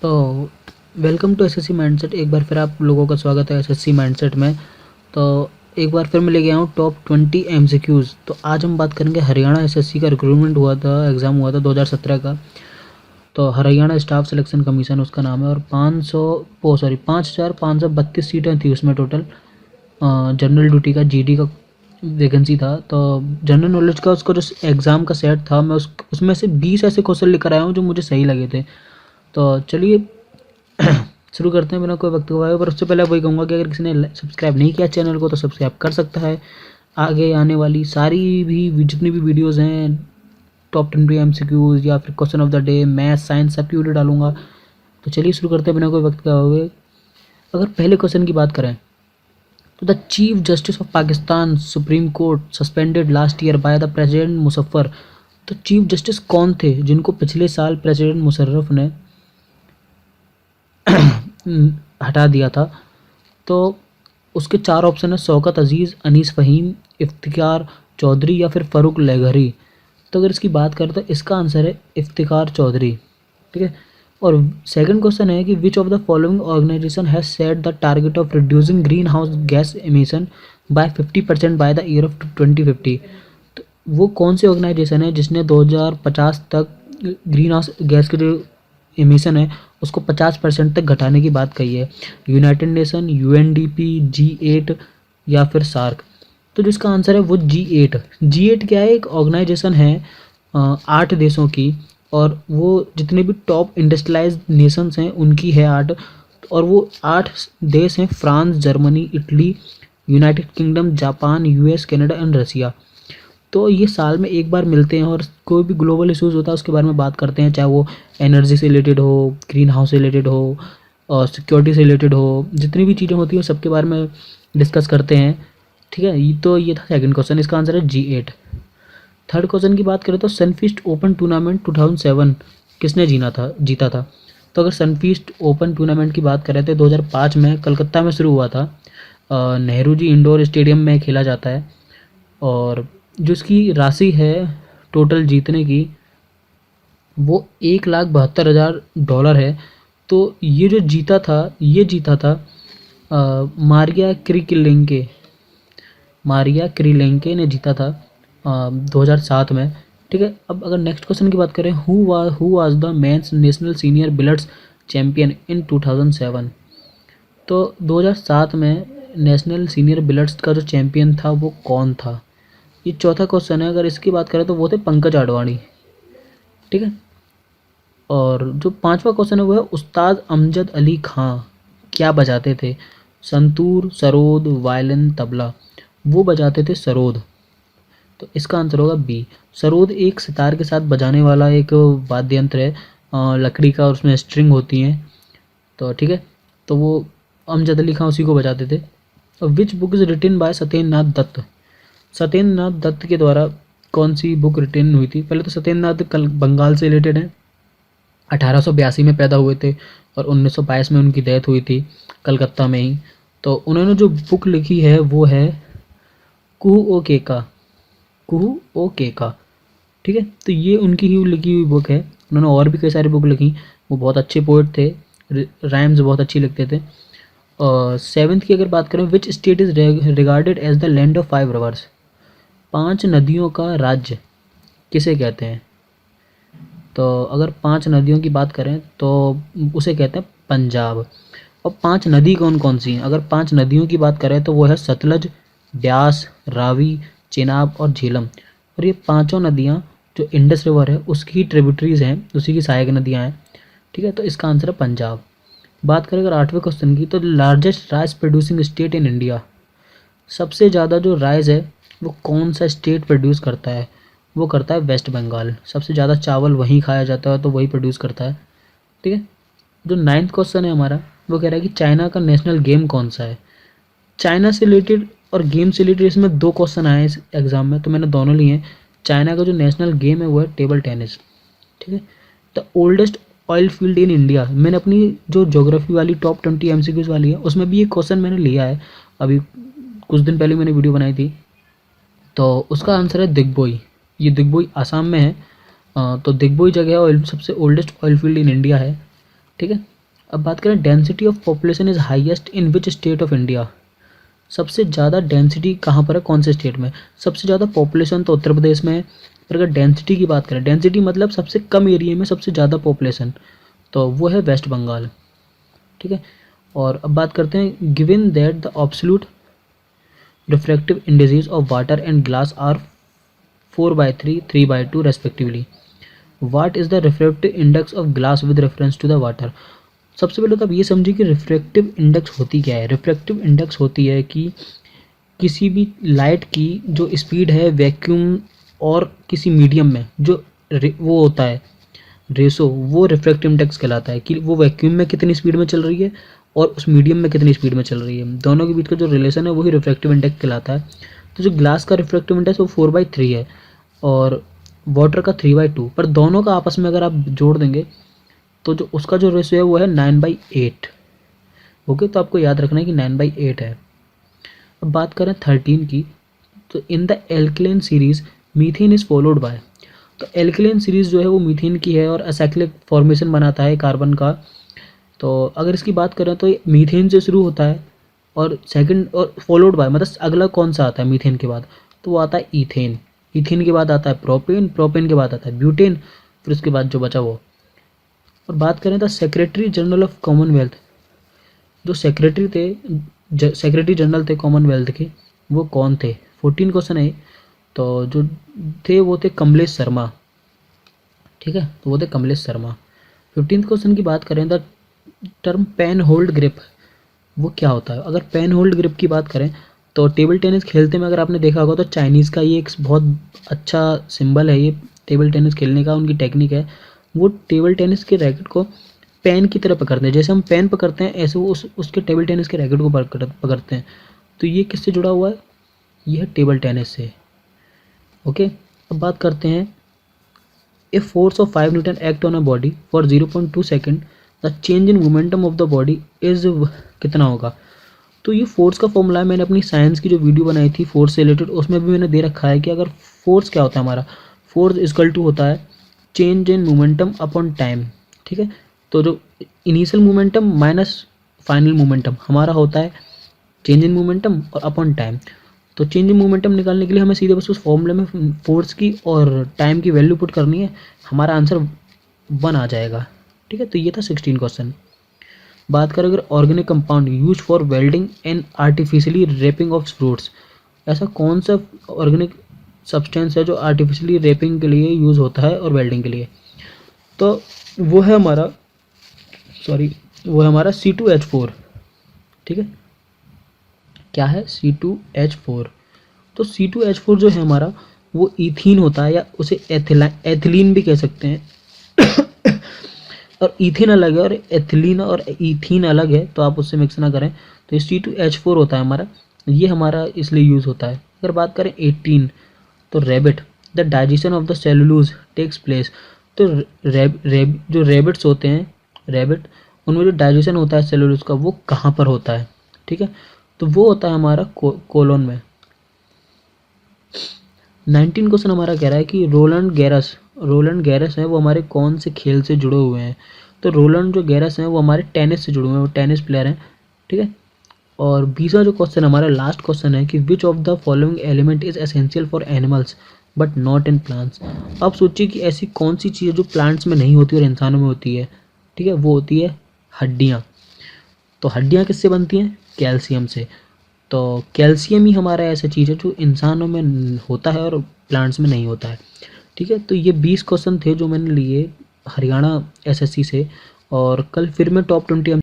तो welcome to SSC mindset. एक बार फिर आप लोगों का स्वागत है एसएससी माइंडसेट में। तो एक बार फिर मैं लेके आया हूँ टॉप 20 एमसीक्यूज़। तो आज हम बात करेंगे हरियाणा एसएससी का रिक्रूटमेंट हुआ था, एग्ज़ाम हुआ था 2017 का। तो हरियाणा स्टाफ सिलेक्शन कमीशन उसका नाम है। और 5,532 सीटें थी उसमें टोटल। जनरल ड्यूटी का जीडी का वैकेंसी था। तो जनरल नॉलेज का उसका जो एग्ज़ाम का सेट था, मैं उसमें से 20 ऐसे क्वेश्चन लेकर आया हूँ जो मुझे सही लगे थे। तो चलिए शुरू करते हैं बिना कोई वक्त गवाए। पर उससे पहले वही कहूँगा कि अगर किसी ने सब्सक्राइब नहीं किया चैनल को तो सब्सक्राइब कर सकता है। आगे आने वाली सारी भी जितनी भी वीडियोज़ हैं, टॉप 10 एमसीक्यूज़ या फिर question of the day, math, science, सबकी वीडियो डालूंगा। तो चलिए शुरू करते हैं बिना कोई वक्त गवाए। अगर पहले क्वेश्चन की बात करें तो the chief justice of Pakistan supreme court suspended last year by the president Musharraf. तो चीफ जस्टिस कौन थे जिनको पिछले साल प्रेसिडेंट मुशर्रफ ने हटा दिया था? तो उसके चार ऑप्शन है: शौकत अजीज़, अनीस फ़हीम, इफ्तिकार चौधरी या फिर फ़ारूक लहगरी। तो अगर इसकी बात करें तो इसका आंसर है इफ्तिकार चौधरी। ठीक है। और सेकंड क्वेश्चन है कि which of the following organisation has set the target of reducing green house gas emission by 50% by the year of 2050। तो वो कौन सी ऑर्गेनाइजेशन है जिसने 2050 तक ग्रीन हाउस गैस के जो एमिशन है उसको 50% तक घटाने की बात कही है? यूनाइटेड नेशन, यूएनडीपी, G8 या फिर सार्क। तो जिसका आंसर है वो G8। G8 क्या है? एक ऑर्गेनाइजेशन है 8 देशों की। और वो जितने भी टॉप इंडस्ट्रियलाइज्ड नेशंस हैं उनकी है 8। और वो 8 देश हैं: France, Germany, Italy, United Kingdom, Japan, US, Canada and Russia. तो ये साल में एक बार मिलते हैं और कोई भी ग्लोबल इश्यूज़ होता है उसके बारे में बात करते हैं, चाहे वो एनर्जी से रिलेटेड हो, ग्रीन हाउस से रिलेटेड हो और सिक्योरिटी से रिलेटेड हो। जितनी भी चीज़ें होती हैं सबके बारे में डिस्कस करते हैं। ठीक है। तो ये था सेकंड क्वेश्चन, इसका आंसर है G8। थर्ड क्वेश्चन की बात करें तो सनफीस्ट ओपन टूर्नामेंट 2007 किसने जीता था? तो अगर सनफीस्ट ओपन टूर्नामेंट की बात करें तो 2005 में कलकत्ता में शुरू हुआ था। नेहरू जी इंडोर स्टेडियम में खेला जाता है। और जो इसकी राशि है टोटल जीतने की वो $1,72,000 है। तो ये जो जीता था मारिया क्रिलेंके ने जीता था 2007 में। ठीक है। अब अगर नेक्स्ट क्वेश्चन की बात करें, who was the mains national senior billiards champion in 2007। तो 2007 में नेशनल सीनियर बिलियर्ड्स का जो चैंपियन था वो कौन था? ये चौथा क्वेश्चन है। अगर इसकी बात करें तो वो थे पंकज आडवाणी। ठीक है। और जो पांचवा क्वेश्चन है वो है उस्ताद अमजद अली खां क्या बजाते थे? संतूर, सरोद, वायलिन, तबला। वो बजाते थे सरोद। तो इसका आंसर होगा बी। सरोद एक सितार के साथ बजाने वाला एक वाद्य यंत्र है, लकड़ी का, और उसमें स्ट्रिंग होती हैं। तो ठीक है। तो वो अमजद अली खां उसी को बजाते थे। Which book is written by Satyendra Nath Dutt. Satyendra Nath Dutt के द्वारा कौन सी बुक रिटन हुई थी? पहले तो सत्येंद्र नाथ कल बंगाल से रिलेटेड है। 1882 में पैदा हुए थे और 1922 में उनकी डेथ हुई थी कलकत्ता में ही। तो उन्होंने जो बुक लिखी है वो है कुहू ओ केका। कुहू ओ केका। ठीक है। तो ये उनकी ही लिखी हुई बुक है। उन्होंने और भी कई सारी बुक लिखी। वो बहुत अच्छे पोइट थे, राइम्स बहुत अच्छी लिखते थे। और सेवन्थ की अगर बात करें, which state is regarded as the land of 5 rivers. 5 नदियों का राज्य किसे कहते हैं? तो अगर 5 नदियों की बात करें तो उसे कहते हैं पंजाब। और 5 नदी कौन कौन सी हैं? अगर 5 नदियों की बात करें तो वो है सतलज, ब्यास, रावी, चेनाब और झेलम। और ये पांचों नदियाँ जो इंडस रिवर है उसकी ट्रिब्यूटरीज हैं, उसी की सहायक नदियाँ हैं। ठीक है। तो इसका आंसर है पंजाब। बात करें अगर आठवें क्वेश्चन की, तो largest rice producing state in India. सबसे ज़्यादा जो राइस है वो कौन सा स्टेट प्रोड्यूस करता है? वो करता है वेस्ट बंगाल। सबसे ज़्यादा चावल वहीं खाया जाता है तो वही प्रोड्यूस करता है। ठीक है। जो नाइन्थ क्वेश्चन है हमारा वो कह रहा है कि चाइना का नेशनल गेम कौन सा है? चाइना से रिलेटेड और गेम से रिलेटेड इसमें 2 क्वेश्चन आए इस एग्ज़ाम में, तो मैंने दोनों लिए हैं। चाइना का जो नेशनल गेम है वो है टेबल टेनिस। ठीक है। The oldest oil field in India. मैंने अपनी जो ज्योग्राफी वाली टॉप 20 एमसीक्यूज वाली है उसमें भी ये क्वेश्चन मैंने लिया है। अभी कुछ दिन पहले मैंने वीडियो बनाई थी। तो उसका आंसर है दिग्बोई। ये दिग्बोई आसाम में है। तो दिग्बोई जगह ऑयल सबसे oldest oil field in India है। ठीक है। अब बात करें density of population is highest in which state of India. सबसे ज़्यादा डेंसिटी कहाँ पर है, कौन से स्टेट में? सबसे ज़्यादा पॉपुलेशन तो उत्तर प्रदेश में है, पर अगर डेंसिटी की बात करें, डेंसिटी मतलब सबसे कम एरिया में सबसे ज़्यादा पॉपुलेशन, तो वो है वेस्ट बंगाल। ठीक है। और अब बात करते हैं, given that the absolute refractive indices of water and glass are 4/3, 3/2 respectively, what is the refractive index of glass with reference to the water. सबसे पहले तो आप ये समझिए कि रिफ्रैक्टिव इंडेक्स होती क्या है। रिफ्रैक्टिव इंडेक्स होती है कि किसी भी लाइट की जो स्पीड है वैक्यूम और किसी मीडियम में जो वो होता है रेशो, वो रिफ्रैक्टिव इंडेक्स कहलाता है कि वो वैक्यूम में कितनी स्पीड में चल रही है और उस मीडियम में कितनी स्पीड में चल रही है, दोनों के बीच का जो रिलेशन है वही रिफ्रैक्टिव इंडेक्स कहलाता है। तो जो ग्लास का रिफ्रैक्टिव इंडेक्स वो 4/3 है और वाटर का 3/2, पर दोनों का आपस में अगर आप जोड़ देंगे तो जो उसका जो रेशो है वो है 9/8। ओके, तो आपको याद रखना है कि 9/8 है। अब बात करें 13 की, तो in the alkaline series methane is followed by. तो एल्कलेन सीरीज जो है वो मीथेन की है और एसाइक्लिक फॉर्मेशन बनाता है कार्बन का। तो अगर इसकी बात करें तो ये मीथेन से शुरू होता है और सेकंड और फॉलोड बाय मतलब अगला कौन सा आता है मीथेन के बाद, तो वो आता है ईथेन। ईथेन के बाद आता है प्रोपेन, प्रोपेन के बाद आता है ब्यूटेन, फिर उसके बाद जो बचा वो। और बात करें तो सेक्रेटरी जनरल ऑफ कॉमनवेल्थ, जो सेक्रेटरी थे, सेक्रेटरी जनरल थे कॉमनवेल्थ के, वो कौन थे? 14 क्वेश्चन है। तो जो थे वो थे कमलेश शर्मा। ठीक है, तो वो थे कमलेश शर्मा। 15th क्वेश्चन की बात करें the term pain hold grip, वो क्या होता है? अगर पेन होल्ड ग्रिप की बात करें तो टेबल टेनिस खेलते में अगर आपने देखा होगा तो चाइनीज़ का ये एक बहुत अच्छा सिंबल है, ये टेबल टेनिस खेलने का उनकी टेक्निक है। वो टेबल टेनिस के रैकेट को पेन की तरह पकड़ते हैं, जैसे हम पेन पकड़ते हैं ऐसे वो उसके टेबल टेनिस के रैकेट को पकड़ते हैं। तो ये किससे जुड़ा हुआ है? ये है टेबल टेनिस से। ओके, अब बात करते हैं, a force of 5 Newton act on a body for 0.2 second, the change in momentum of the body is कितना होगा? तो ये फोर्स का फॉर्मूला है, मैंने अपनी साइंस की जो वीडियो बनाई थी फोर्स से रिलेटेड उसमें भी मैंने दे रखा है कि अगर फोर्स क्या होता है हमारा, फोर्स इक्वल टू होता है change in momentum upon time. ठीक है, तो जो initial momentum minus final momentum हमारा होता है चेंज इन मोमेंटम और अपॉन टाइम। तो चेंज इन मोमेंटम निकालने के लिए हमें सीधे बस उस फॉर्मूले में फोर्स की और टाइम की वैल्यू पुट करनी है, हमारा आंसर 1 आ जाएगा। ठीक है, तो ये था 16 क्वेश्चन। बात करें अगर organic compound use for welding and artificially ripening of fruits, ऐसा कौन सा ऑर्गेनिक सब्सटेंस है जो आर्टिफिशियली रैपिंग के लिए यूज़ होता है और वेल्डिंग के लिए? तो वो है हमारा वो है हमारा C2H4। ठीक है, क्या है? C2H4। तो C2H4 जो है हमारा वो ईथीन होता है या उसे एथिलीन भी कह सकते हैं। और ईथीन अलग है और एथिलीन और ईथीन अलग है, तो आप उससे मिक्स ना करें। तो ये C2H4 होता है हमारा, ये हमारा इसलिए यूज़ होता है। अगर बात करें 18, तो rabbit, the digestion of the cellulose takes place. तो जो रैबिट्स होते हैं, रैबिट, उनमें जो डाइजेशन होता है सेलुलोज का वो कहाँ पर होता है? ठीक है, तो वो होता है हमारा कोलोन में। 19 क्वेश्चन हमारा कह रहा है कि रोलैंड गैरस है वो हमारे कौन से खेल से जुड़े हुए हैं? तो रोलैंड जो गैरस हैं वो हमारे टेनिस से जुड़े हुए हैं, वो टेनिस प्लेयर हैं। ठीक है, और 20वां जो क्वेश्चन हमारा लास्ट क्वेश्चन है कि which of the following element is essential for animals but not in plants. अब सोचिए कि ऐसी कौन सी चीज़ जो प्लांट्स में नहीं होती और इंसानों में होती है? ठीक है, वो होती है हड्डियाँ। तो हड्डियाँ किससे बनती हैं? कैल्शियम से। तो कैल्शियम ही हमारा ऐसा चीज़ है जो इंसानों में होता है और प्लांट्स में नहीं होता है। ठीक है, तो ये 20 क्वेश्चन थे जो मैंने लिए हरियाणा एसएससी से, और कल फिर मैं टॉप 20